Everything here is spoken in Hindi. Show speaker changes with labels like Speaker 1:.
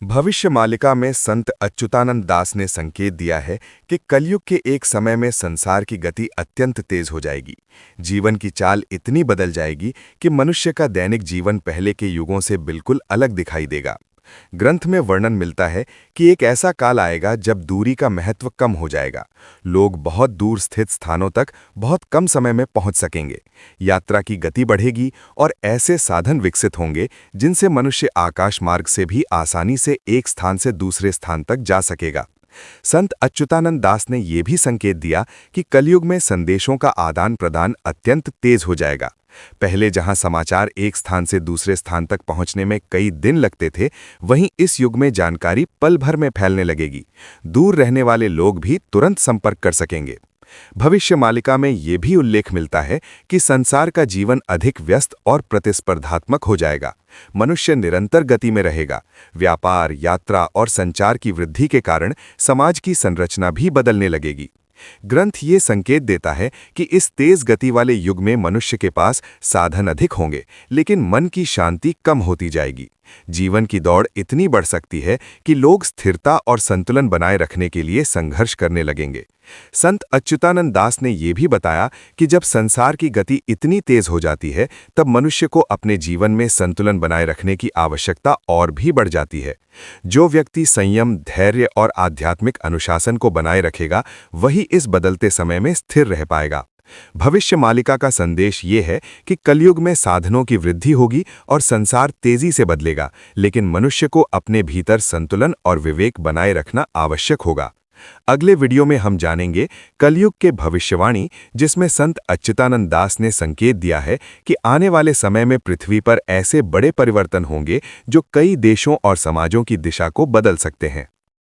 Speaker 1: भविष्य मालिका में संत अच्युतानंद दास ने संकेत दिया है कि कलयुग के एक समय में संसार की गति अत्यंत तेज हो जाएगी। जीवन की चाल इतनी बदल जाएगी कि मनुष्य का दैनिक जीवन पहले के युगों से बिल्कुल अलग दिखाई देगा। ग्रंथ में वर्णन मिलता है कि एक ऐसा काल आएगा जब दूरी का महत्व कम हो जाएगा। लोग बहुत दूर स्थित स्थानों तक बहुत कम समय में पहुंच सकेंगे। यात्रा की गति बढ़ेगी और ऐसे साधन विकसित होंगे जिनसे मनुष्य आकाश मार्ग से भी आसानी से एक स्थान से दूसरे स्थान तक जा सकेगा। संत अच्युतानंद दास ने यह भी संकेत दिया कि कलयुग में संदेशों का आदान प्रदान अत्यंत तेज हो जाएगा। पहले जहां समाचार एक स्थान से दूसरे स्थान तक पहुंचने में कई दिन लगते थे, वहीं इस युग में जानकारी पल भर में फैलने लगेगी। दूर रहने वाले लोग भी तुरंत संपर्क कर सकेंगे। भविष्य मालिका में ये भी उल्लेख मिलता है कि संसार का जीवन अधिक व्यस्त और प्रतिस्पर्धात्मक हो जाएगा। मनुष्य निरंतर गति में रहेगा। व्यापार, यात्रा और संचार की वृद्धि के कारण समाज की संरचना भी बदलने लगेगी। ग्रंथ ये संकेत देता है कि इस तेज गति वाले युग में मनुष्य के पास साधन अधिक होंगे, लेकिन मन की शांति कम होती जाएगी। जीवन की दौड़ इतनी बढ़ सकती है कि लोग स्थिरता और संतुलन बनाए रखने के लिए संघर्ष करने लगेंगे। संत अच्युतानंद दास ने यह भी बताया कि जब संसार की गति इतनी तेज हो जाती है, तब मनुष्य को अपने जीवन में संतुलन बनाए रखने की आवश्यकता और भी बढ़ जाती है। जो व्यक्ति संयम, धैर्य और आध्यात्मिक अनुशासन को बनाए रखेगा, वही इस बदलते समय में स्थिर रह पाएगा। भविष्य मालिका का संदेश ये है कि कलयुग में साधनों की वृद्धि होगी और संसार तेजी से बदलेगा, लेकिन मनुष्य को अपने भीतर संतुलन और विवेक बनाए रखना आवश्यक होगा। अगले वीडियो में हम जानेंगे कलयुग के भविष्यवाणी, जिसमें संत अच्युतानंद दास ने संकेत दिया है कि आने वाले समय में पृथ्वी पर ऐसे बड़े परिवर्तन होंगे जो कई देशों और समाजों की दिशा को बदल सकते हैं।